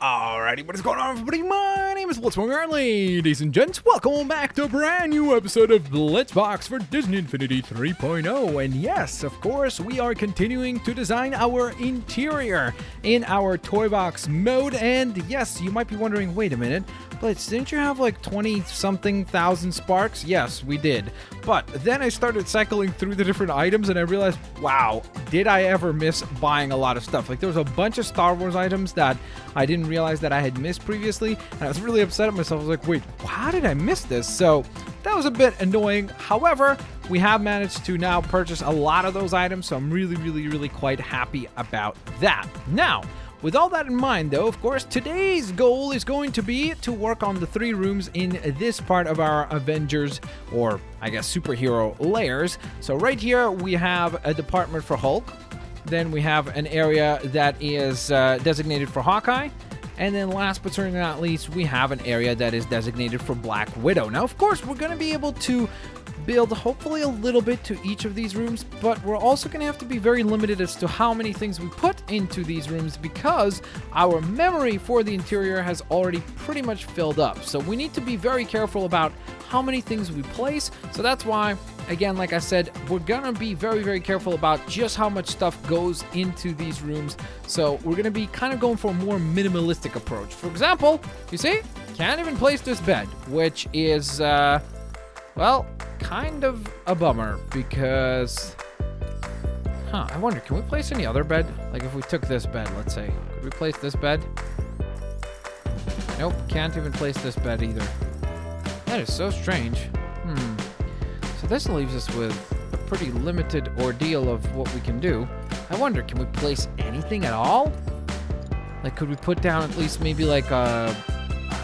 Alrighty, what is going on, everybody? My name is Blitzwinger, ladies and gents. Welcome back to a brand new episode of Blitzbox for Disney Infinity 3.0. And yes, of course, we are continuing to design our interior in our toy box mode. And yes, you might be wondering, wait a minute, Blitz, didn't you have like 20-something thousand sparks? Yes, we did. But then I started cycling through the different items and I realized, wow, did I ever miss buying a lot of stuff? Like there was a bunch of Star Wars items that I didn't realize that I had missed previously, and I was really upset at myself. I was like, wait, how did I miss this? So that was a bit annoying. However, we have managed to now purchase a lot of those items, so I'm really quite happy about that. Now, with all that in mind, though, of course, today's goal is going to be to work on the 3 rooms in this part of our Avengers, or I guess superhero layers. So right here, we have a department for Hulk. Then we have an area that is designated for Hawkeye. And then last but certainly not least, we have an area that is designated for Black Widow. Now, of course, we're going to be able to build hopefully a little bit to each of these rooms, but we're also going to have to be very limited as to how many things we put into these rooms because our memory for the interior has already pretty much filled up. So we need to be very careful about how many things we place. So that's why, again, like I said, we're gonna be very careful about just how much stuff goes into these rooms. So we're gonna be kind of going for a more minimalistic approach. For example, you see, can't even place this bed, which is, well, kind of a bummer because, I wonder, can we place any other bed? Like if we took this bed, let's say, could we place this bed? Nope, can't even place this bed either. That is so strange. So this leaves us with a pretty limited ordeal of what we can do. I wonder, can we place anything at all? Like, could we put down at least maybe like a,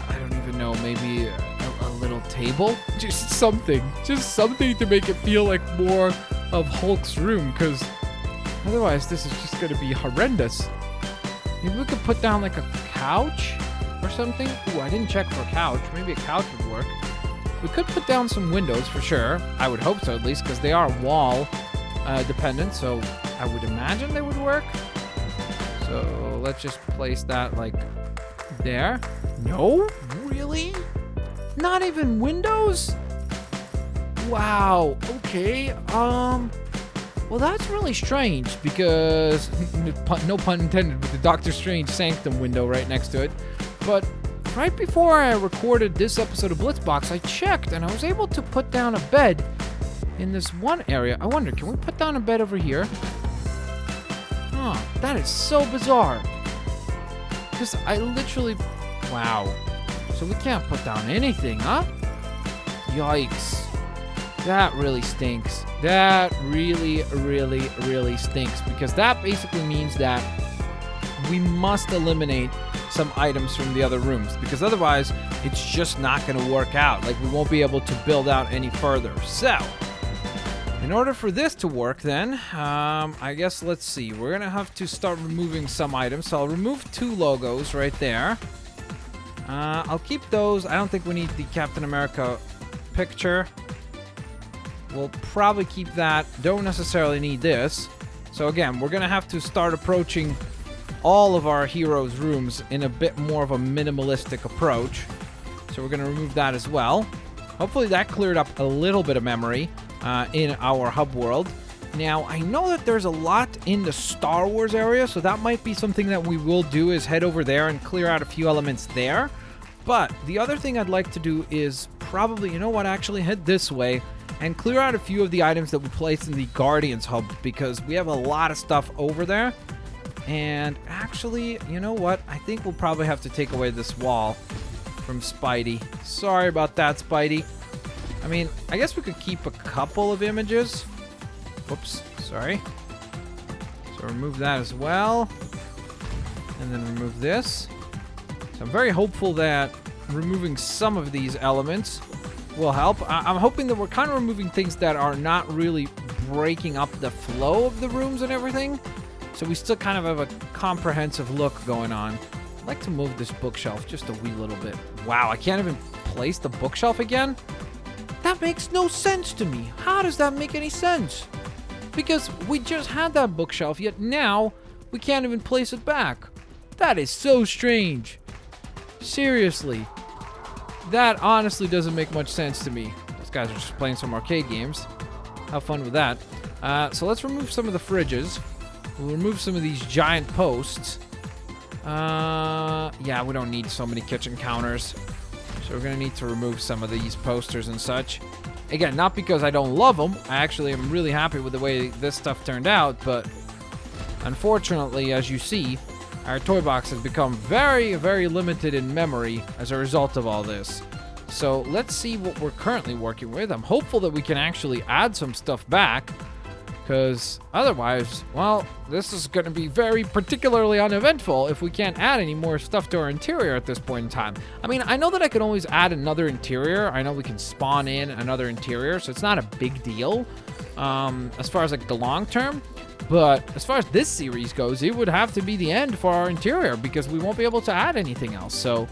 I don't even know, maybe a little table? Just something to make it feel like more of Hulk's room, because otherwise this is just going to be horrendous. Maybe we could put down like a couch or something. Ooh, I didn't check for a couch. Maybe a couch would work. We could put down some windows for sure. I would hope so, at least, because they are wall dependent, so I would imagine they would work. So let's just place that like there. No? Really? Not even windows? Wow. Okay. Well, that's really strange because no pun intended with the Doctor Strange Sanctum window right next to it. But right before I recorded this episode of Blitzbox, I checked and I was able to put down a bed in this one area. I wonder, can we put down a bed over here? That is so bizarre. Because I literally... Wow. So we can't put down anything, huh? Yikes. That really stinks. That really stinks. Because that basically means that we must eliminate some items from the other rooms, because otherwise it's just not going to work out. Like, we won't be able to build out any further. So in order for this to work, then I guess, let's see, we're gonna have to start removing some items. So I'll remove 2 logos right there. I'll keep those. I don't think we need the Captain America picture. We'll probably keep that. Don't necessarily need this. So again, we're gonna have to start approaching all of our heroes' rooms in a bit more of a minimalistic approach. So we're going to remove that as well. Hopefully that cleared up a little bit of memory in our hub world. Now, I know that there's a lot in the Star Wars area, so that might be something that we will do, is head over there and clear out a few elements there. But the other thing I'd like to do is probably, you know what, actually head this way and clear out a few of the items that we placed in the Guardians hub, because we have a lot of stuff over there. And actually, you know what? I think we'll probably have to take away this wall from Spidey. Sorry about that, Spidey. I mean, I guess we could keep a couple of images. Whoops, sorry. So remove that as well. And then remove this. So I'm very hopeful that removing some of these elements will help. I'm hoping that we're kind of removing things that are not really breaking up the flow of the rooms and everything. So we still kind of have a comprehensive look going on. I'd like to move this bookshelf just a wee little bit. Wow, I can't even place the bookshelf again? That makes no sense to me. How does that make any sense? Because we just had that bookshelf, yet now we can't even place it back. That is so strange. Seriously. That honestly doesn't make much sense to me. Those guys are just playing some arcade games. Have fun with that. So let's remove some of the fridges. We'll remove some of these giant posts. Yeah, we don't need so many kitchen counters. So we're going to need to remove some of these posters and such. Again, not because I don't love them. I actually am really happy with the way this stuff turned out. But unfortunately, as you see, our toy box has become very, very limited in memory as a result of all this. So let's see what we're currently working with. I'm hopeful that we can actually add some stuff back. Because otherwise, well, this is going to be very particularly uneventful if we can't add any more stuff to our interior at this point in time. I mean, I know that I can always add another interior. I know we can spawn in another interior, so it's not a big deal as far as like the long term. But as far as this series goes, it would have to be the end for our interior because we won't be able to add anything else. So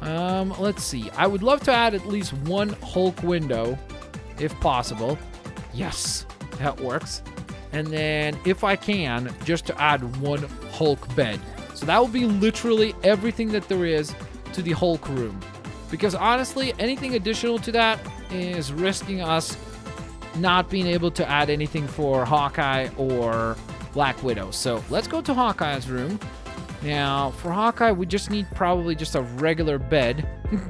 let's see. I would love to add at least one Hulk window if possible. Yes, that works. And then if I can, just to add one Hulk bed. So that will be literally everything that there is to the Hulk room. Because honestly, anything additional to that is risking us not being able to add anything for Hawkeye or Black Widow. So let's go to Hawkeye's room. Now, for Hawkeye, we just need probably just a regular bed.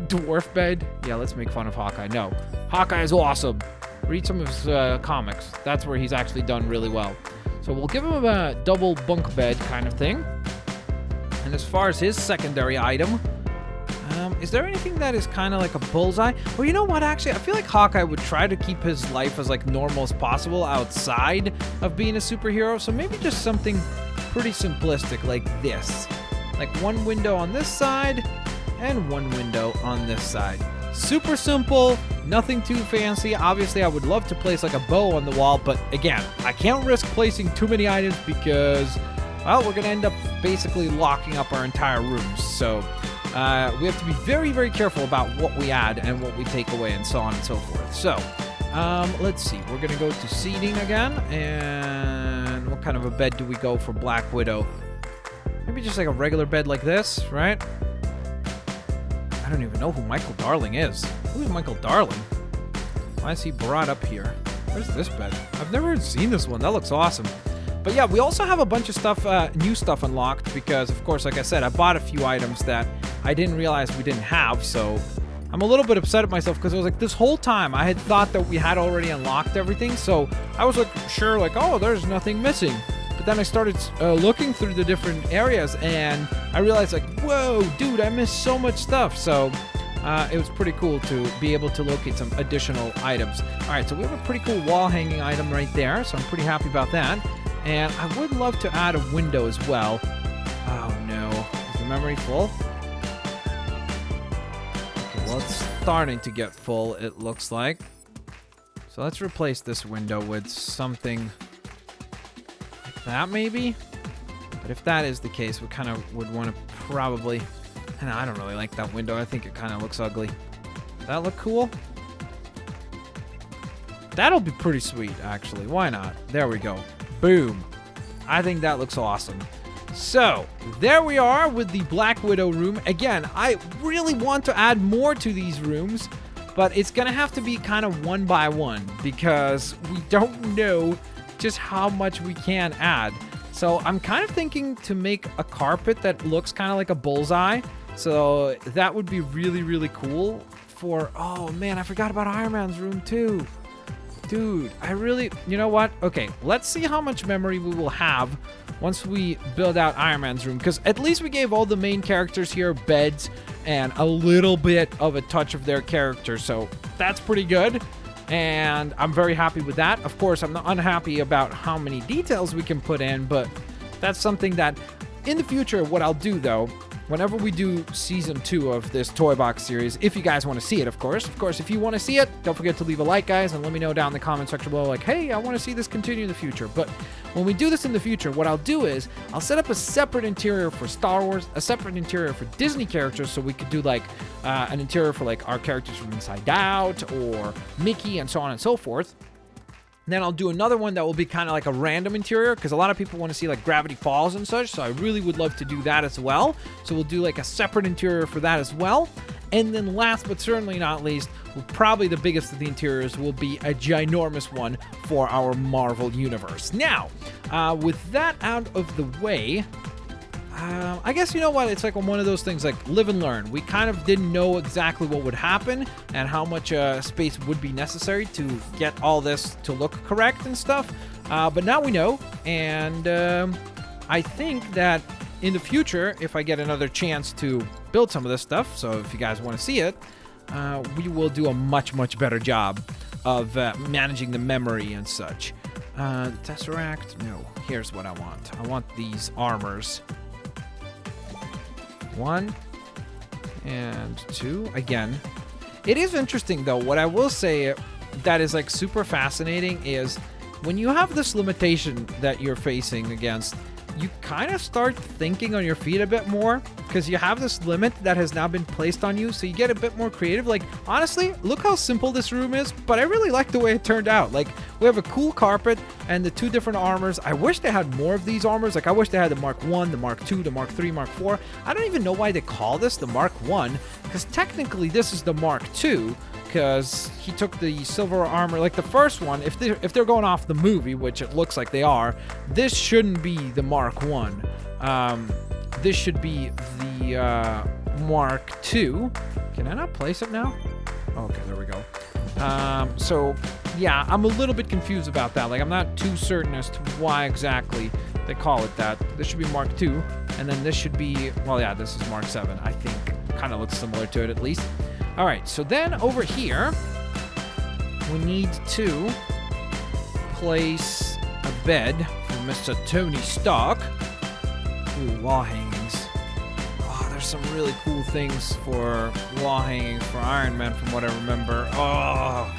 Dwarf bed. Yeah, let's make fun of Hawkeye. No, Hawkeye is awesome. Read some of his comics. That's where he's actually done really well. So we'll give him a double bunk bed kind of thing. And as far as his secondary item, is there anything that is kind of like a bullseye? Well, you know what, actually, I feel like Hawkeye would try to keep his life as like normal as possible outside of being a superhero. So maybe just something pretty simplistic like this. Like one window on this side and one window on this side. Super simple, nothing too fancy. Obviously, I would love to place like a bow on the wall, but again, I can't risk placing too many items because, well, we're going to end up basically locking up our entire rooms. So we have to be very, very careful about what we add and what we take away and so on and so forth. So let's see. We're going to go to seating again. And what kind of a bed do we go for Black Widow? Maybe just like a regular bed like this, right? I don't even know who Michael Darling is. Who is Michael Darling? Why is he brought up here? Where's this bed? I've never seen this one. That looks awesome. But yeah, we also have a bunch of stuff, new stuff unlocked because, of course, like I said, I bought a few items that I didn't realize we didn't have. So I'm a little bit upset at myself because I was like, this whole time I had thought that we had already unlocked everything. So I was like, sure, like, oh, there's nothing missing. But then I started looking through the different areas and I realized like, whoa, dude, I missed so much stuff. So it was pretty cool to be able to locate some additional items. All right, so we have a pretty cool wall hanging item right there. So I'm pretty happy about that. And I would love to add a window as well. Oh no, is the memory full? Okay, well, it's starting to get full, it looks like. So let's replace this window with something that maybe, but if that is the case, we kind of would want to probably, and I don't really like that window. I think it kind of looks ugly. Does that look cool? That'll be pretty sweet, actually. Why not? There we go. Boom. I think that looks awesome. So there we are with the Black Widow room. Again, I really want to add more to these rooms, but it's gonna have to be kind of one by one because we don't know just how much we can add. So I'm kind of thinking to make a carpet that looks kind of like a bullseye. So that would be really, really cool for, oh man, I forgot about Iron Man's room too. Dude, I really, you know what? Okay, let's see how much memory we will have once we build out Iron Man's room. Because at least we gave all the main characters here beds and a little bit of a touch of their character. So that's pretty good. And I'm very happy with that. Of course, I'm not unhappy about how many details we can put in, but that's something that in the future, what I'll do though, whenever we do season 2 of this toy box series, if you guys want to see it, of course, if you want to see it, don't forget to leave a like, guys, and let me know down in the comment section below, like, hey, I want to see this continue in the future. But when we do this in the future, what I'll do is I'll set up a separate interior for Star Wars, a separate interior for Disney characters, so we could do like an interior for like our characters from Inside Out or Mickey and so on and so forth. Then I'll do another one that will be kind of like a random interior, because a lot of people want to see like Gravity Falls and such, so I really would love to do that as well. So we'll do like a separate interior for that as well. And then last but certainly not least, probably the biggest of the interiors will be a ginormous one for our Marvel Universe. Now, with that out of the way, I guess, you know what, it's like one of those things like live and learn. We kind of didn't know exactly what would happen and how much space would be necessary to get all this to look correct and stuff. But now we know, and I think that in the future, if I get another chance to build some of this stuff, so if you guys want to see it, we will do a much, much better job of managing the memory and such. The Tesseract, no, here's what I want. I want these armors. 1 and 2 again. It is interesting though. What I will say that is like super fascinating is when you have this limitation that you're facing against, you kind of start thinking on your feet a bit more, because you have this limit that has now been placed on you, so you get a bit more creative. Like, honestly, look how simple this room is, but I really like the way it turned out. Like, we have a cool carpet and the 2 different armors. I wish they had more of these armors. Like, I wish they had the Mark 1, the Mark 2, the Mark 3, Mark 4. I don't even know why they call this the Mark 1, because technically this is the Mark 2, because he took the silver armor, like the first one. If they're going off the movie, which it looks like they are, this shouldn't be the Mark 1. This should be the Mark 2. Can I not place it now? Okay, there we go. So yeah, I'm a little bit confused about that. Like, I'm not too certain as to why exactly they call it that. This should be Mark 2, and then this should be, well, yeah, this is Mark 7, I think. Kind of looks similar to it at least. All right, so then over here, we need to place a bed for Mr. Tony Stark. Ooh, wall hangings. Oh, there's some really cool things for wall hangings for Iron Man from what I remember. Oh,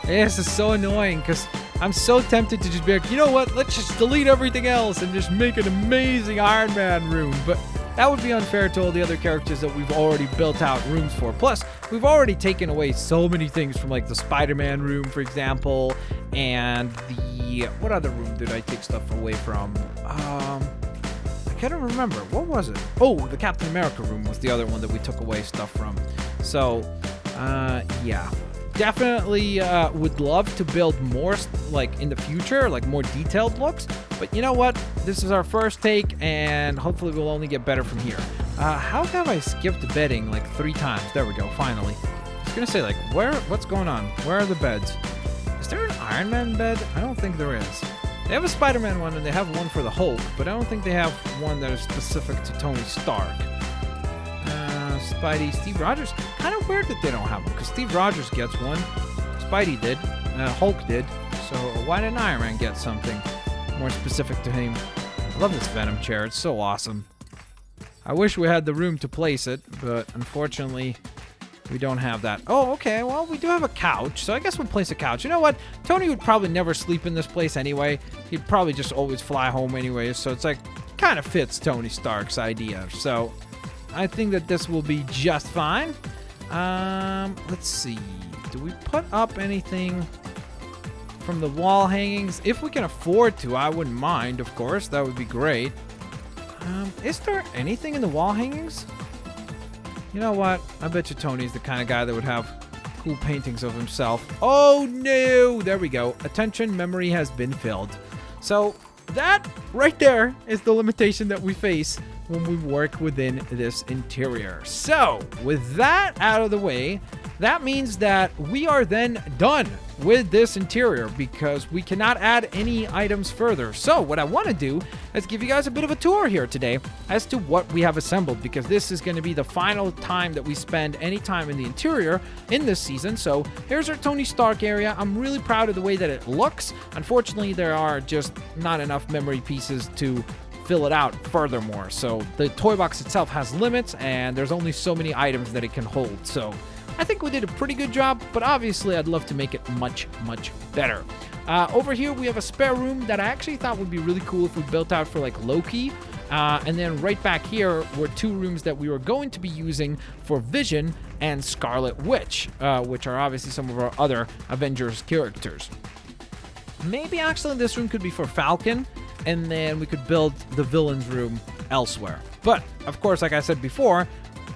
this is so annoying because I'm so tempted to just be like, you know what, let's just delete everything else and just make an amazing Iron Man room. But that would be unfair to all the other characters that we've already built out rooms for. Plus, we've already taken away so many things from like the Spider-Man room, for example, and the... What other room did I take stuff away from? I can't remember. What was it? Oh, the Captain America room was the other one that we took away stuff from. So, yeah. Definitely would love to build more, like, in the future, like more detailed looks. But you know what? This is our first take, and hopefully we'll only get better from here. How have I skipped bedding like 3 times? There we go, finally. I was gonna say, like, what's going on? Where are the beds? Is there an Iron Man bed? I don't think there is. They have a Spider-Man one, and they have one for the Hulk, but I don't think they have one that is specific to Tony Stark. Spidey, Steve Rogers. Kind of weird that they don't have one, because Steve Rogers gets one. Spidey did. Hulk did. So why didn't Iron Man get something more specific to him? I love this Venom chair. It's so awesome. I wish we had the room to place it, but unfortunately, we don't have that. Oh, okay. Well, we do have a couch, so I guess we'll place a couch. You know what? Tony would probably never sleep in this place anyway. He'd probably just always fly home anyway, so it's like, kind of fits Tony Stark's idea. So I think that this will be just fine. Let's see. Do we put up anything from the wall hangings? If we can afford to, I wouldn't mind, of course. That would be great. Is there anything in the wall hangings? You know what? I bet you Tony's the kind of guy that would have cool paintings of himself. Oh, no! There we go. Attention, memory has been filled. So that right there is the limitation that we face when we work within this interior. So with that out of the way, that means that we are then done with this interior because we cannot add any items further. So what I want to do is give you guys a bit of a tour here today as to what we have assembled, because this is going to be the final time that we spend any time in the interior in this season. So here's our Tony Stark area. I'm really proud of the way that it looks. Unfortunately, there are just not enough memory pieces to fill it out furthermore. So the toy box itself has limits and there's only so many items that it can hold. So I think we did a pretty good job, but obviously I'd love to make it much, much better. Over here, we have a spare room that I actually thought would be really cool if we built out for like Loki. And then right back here were 2 rooms that we were going to be using for Vision and Scarlet Witch, which are obviously some of our other Avengers characters. maybe actually this room could be for Falcon, and then we could build the villain's room elsewhere. But, of course, like I said before,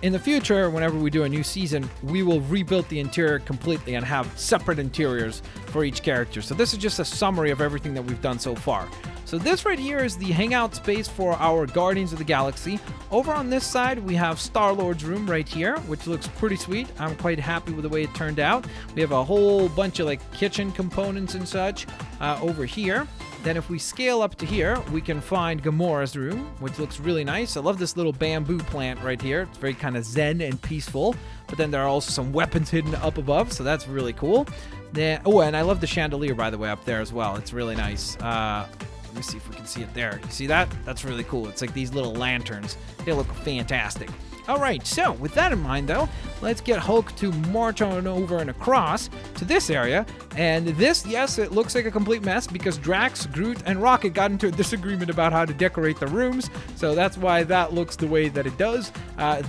in the future, whenever we do a new season, we will rebuild the interior completely and have separate interiors for each character. So this is just a summary of everything that we've done so far. So this right here is the hangout space for our Guardians of the Galaxy. Over on this side, we have Star-Lord's room right here, which looks pretty sweet. I'm quite happy with the way it turned out. We have a whole bunch of like kitchen components and such over here. Then if we scale up to here, we can find Gamora's room, which looks really nice. I love this little bamboo plant right here. It's very kind of zen and peaceful. But then there are also some weapons hidden up above, so that's really cool. Then, oh, and I love the chandelier, by the way, up there as well. It's really nice. Let me see if we can see it there. You see that? That's really cool. It's like these little lanterns. They look fantastic. All right, so with that in mind, though, let's get Hulk to march on over and across to this area. And this, yes, it looks like a complete mess because Drax, Groot, and Rocket got into a disagreement about how to decorate the rooms. So that's why that looks the way that it does.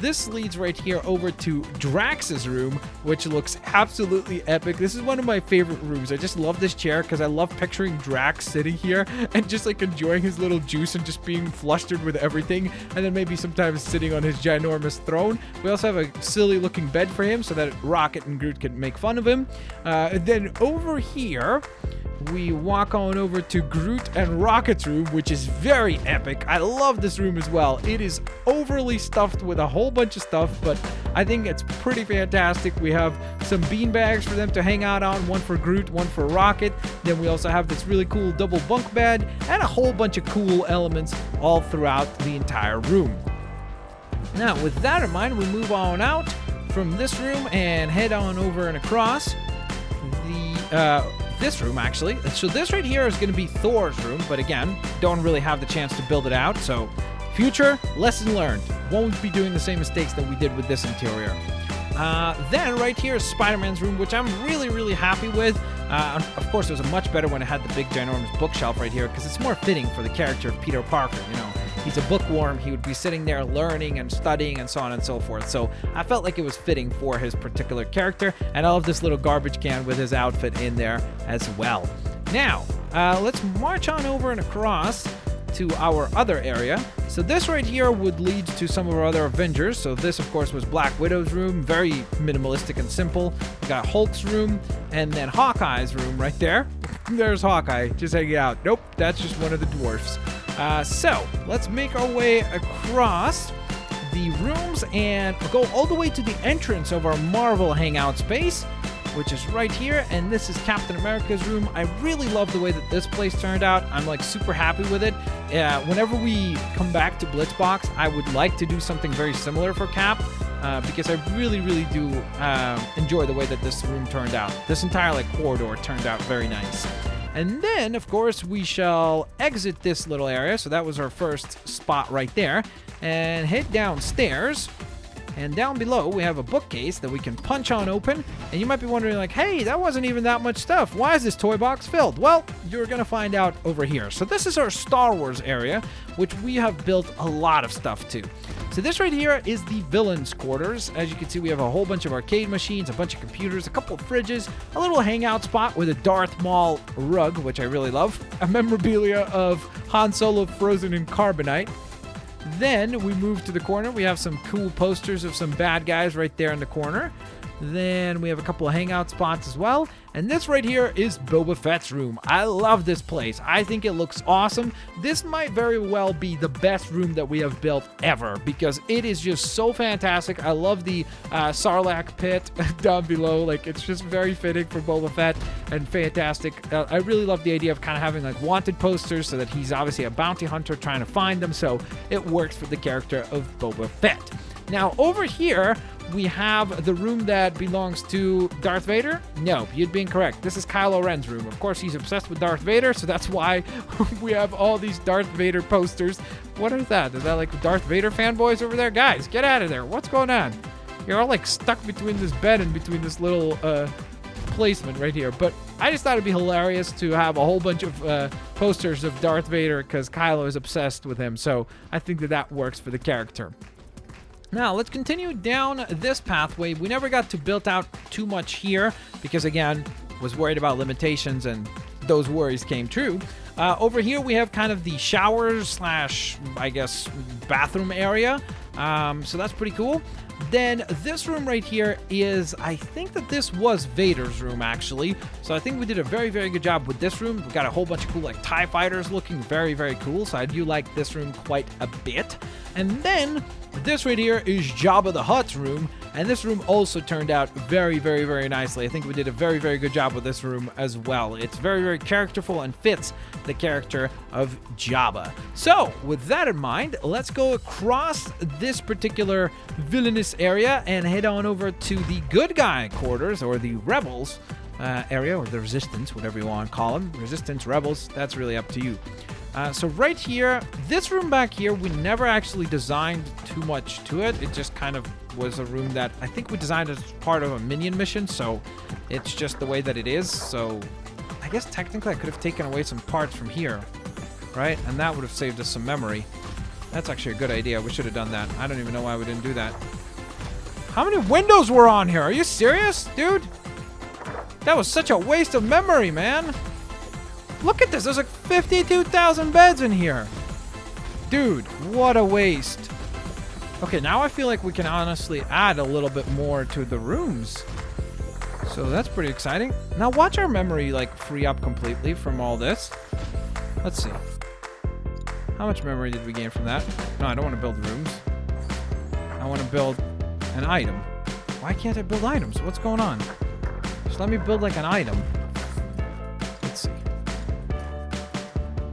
This leads right here over to Drax's room, which looks absolutely epic. This is one of my favorite rooms. I just love this chair because I love picturing Drax sitting here and just like enjoying his little juice and just being flustered with everything. And then maybe sometimes sitting on his ginormous throne. We also have a silly looking bed for him so that Rocket and Groot can make fun of him. Then over here we walk on over to Groot and Rocket's room, which is very epic. I love this room as well. It is overly stuffed with a whole bunch of stuff, but I think it's pretty fantastic. We have some bean bags for them to hang out on, one for Groot, one for Rocket. Then we also have this really cool double bunk bed and a whole bunch of cool elements all throughout the entire room. Now, with that in mind, we move on out from this room and head on over and across this room, actually. So this right here is going to be Thor's room, but again, don't really have the chance to build it out. So future, lesson learned. Won't be doing the same mistakes that we did with this interior. Then right here is Spider-Man's room, which I'm really, really happy with. Of course, it was much better when it had the big, ginormous bookshelf right here because it's more fitting for the character of Peter Parker, you know. He's a bookworm. He would be sitting there learning and studying and so on and so forth. So I felt like it was fitting for his particular character. And I love this little garbage can with his outfit in there as well. Now, let's march on over and across to our other area. So this right here would lead to some of our other Avengers. So this, of course, was Black Widow's room. Very minimalistic and simple. We got Hulk's room and then Hawkeye's room right there. There's Hawkeye just hanging out. Nope, that's just one of the dwarfs. So let's make our way across the rooms and go all the way to the entrance of our Marvel hangout space, which is right here. And this is Captain America's room. I really love the way that this place turned out. I'm like super happy with it. Whenever we come back to Blitzbox, I would like to do something very similar for Cap. Because I really, really do enjoy the way that this room turned out. This entire like corridor turned out very nice. And then, of course, we shall exit this little area. So that was our first spot right there. And head downstairs. And down below, we have a bookcase that we can punch on open. And you might be wondering, like, hey, that wasn't even that much stuff. Why is this toy box filled? Well, you're going to find out over here. So this is our Star Wars area, which we have built a lot of stuff to. So this right here is the villain's quarters. As you can see, we have a whole bunch of arcade machines, a bunch of computers, a couple of fridges, a little hangout spot with a Darth Maul rug, which I really love, a memorabilia of Han Solo frozen in carbonite. Then we move to the corner. We have some cool posters of some bad guys right there in the corner. Then we have a couple of hangout spots as well. And this right here is Boba Fett's room. I love this place. I think it looks awesome. This might very well be the best room that we have built ever because it is just so fantastic. I love the Sarlacc pit down below. Like, it's just very fitting for Boba Fett and fantastic. I really love the idea of kind of having like wanted posters so that he's obviously a bounty hunter trying to find them. So it works for the character of Boba Fett. Now, over here, we have the room that belongs to Darth Vader. No, you'd be incorrect. This is Kylo Ren's room. Of course, he's obsessed with Darth Vader, so that's why we have all these Darth Vader posters. What is that? Is that like Darth Vader fanboys over there? Guys, get out of there. What's going on? You're all like stuck between this bed and between this little placement right here. But I just thought it'd be hilarious to have a whole bunch of posters of Darth Vader because Kylo is obsessed with him. So I think that that works for the character. Now, let's continue down this pathway. We never got to build out too much here because, again, was worried about limitations and those worries came true. Over here, we have kind of the showers slash, I guess, bathroom area. So that's pretty cool. Then this room right here is, I think that this was Vader's room, actually. So I think we did a very, very good job with this room. We got a whole bunch of cool, like, TIE fighters looking very, very cool. So I do like this room quite a bit. And then this right here is Jabba the Hutt's room. And this room also turned out very, very, very nicely. I think we did a very, very good job with this room as well. It's very, very characterful and fits the character of Jabba. So, with that in mind, let's go across this particular villainous area and head on over to the good guy quarters, or the rebels area, or the resistance, whatever you want to call them. Resistance, rebels, that's really up to you. So right here, this room back here, we never actually designed too much to it. It just kind of was a room that I think we designed as part of a minion mission, so it's just the way that it is. So I guess technically I could have taken away some parts from here, right? And that would have saved us some memory. That's actually a good idea. We should have done that. I don't even know why we didn't do that. How many windows were on here? Are you serious, dude? That was such a waste of memory, man. Look at this. There's like 52,000 beds in here. Dude, what a waste. Okay, now I feel like we can honestly add a little bit more to the rooms. So that's pretty exciting. Now watch our memory like free up completely from all this. Let's see. How much memory did we gain from that? No, I don't want to build rooms. I want to build an item. Why can't I build items? What's going on? Just let me build like an item. Let's see.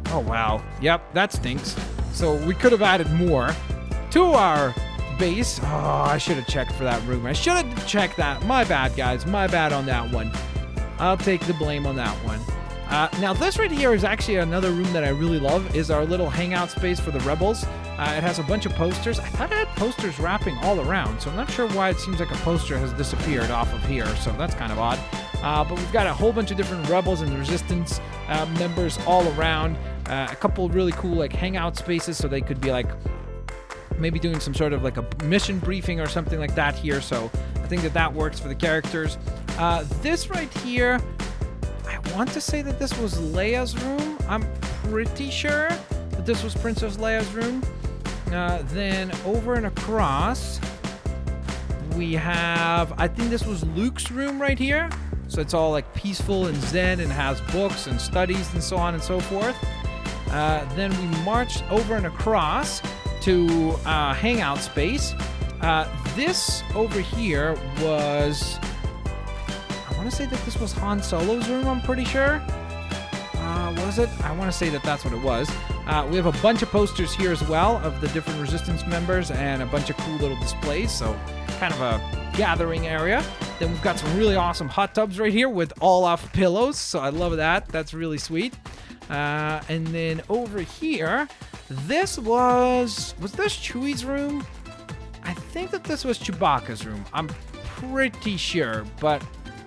Oh, wow. Yep, that stinks. So we could have added more to our base. Oh, I should have checked for that room. I should have checked that. My bad, guys. My bad on that one. I'll take the blame on that one. Now, this right here is actually another room that I really love, is our little hangout space for the rebels. It has a bunch of posters. I thought it had posters wrapping all around, so I'm not sure why it seems like a poster has disappeared off of here, so that's kind of odd. But we've got a whole bunch of different rebels and resistance members all around. A couple really cool like hangout spaces, so they could be like maybe doing some sort of like a mission briefing or something like that here. So I think that works for the characters. This right here, I want to say that this was Leia's room. I'm pretty sure that this was Princess Leia's room. Then over and across, we have, I think this was Luke's room right here. So it's all like peaceful and zen and has books and studies and so on and so forth. Then we marched over and across to hangout space. This over here was, I want to say that this was Han Solo's room, I'm pretty sure. Was it? I want to say that that's what it was. We have a bunch of posters here as well of the different resistance members and a bunch of cool little displays, so kind of a gathering area. Then we've got some really awesome hot tubs right here with all-off pillows, so I love that. That's really sweet. And then over here, this was this Chewie's room? I think that this was Chewbacca's room. I'm pretty sure, but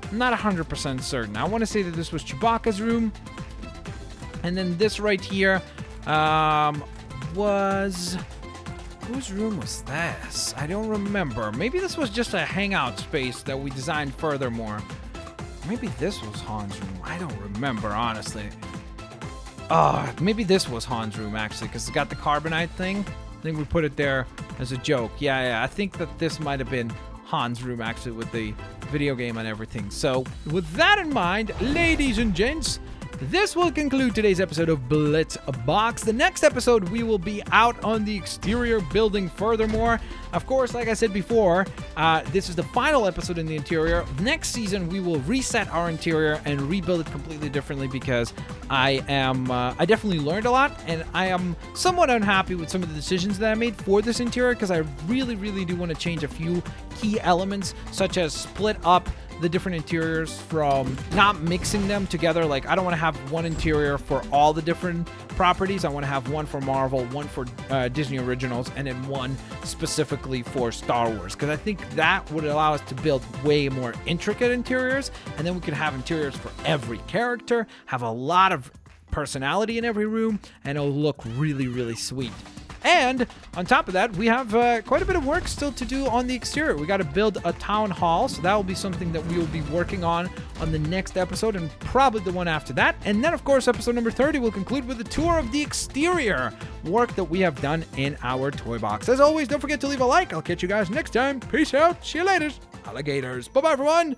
I'm not 100% certain. I want to say that this was Chewbacca's room. And then this right here was... Whose room was this? I don't remember. Maybe this was just a hangout space that we designed furthermore. Maybe this was Han's room. I don't remember, honestly. Maybe this was Han's room, actually, because it's got the carbonite thing. I think we put it there as a joke. Yeah, I think that this might have been Han's room, actually, with the video game and everything. So, with that in mind, ladies and gents, this will conclude today's episode of Blitz Box. The next episode, we will be out on the exterior building furthermore. Of course, like I said before, this is the final episode in the interior. Next season, we will reset our interior and rebuild it completely differently because I definitely learned a lot, and I am somewhat unhappy with some of the decisions that I made for this interior because I really, really do want to change a few key elements, such as split up the different interiors from not mixing them together. Like, I don't want to have one interior for all the different properties. I want to have one for Marvel, one for Disney Originals, and then one specifically for Star Wars, because I think that would allow us to build way more intricate interiors, and then we could have interiors for every character, have a lot of personality in every room, and it'll look really, really sweet. And on top of that, we have quite a bit of work still to do on the exterior. We got to build a town hall, so that will be something that we will be working on the next episode and probably the one after that. And then, of course, episode number 30 will conclude with a tour of the exterior work that we have done in our toy box. As always, don't forget to leave a like. I'll catch you guys next time. Peace out. See you later, alligators. Bye-bye, everyone.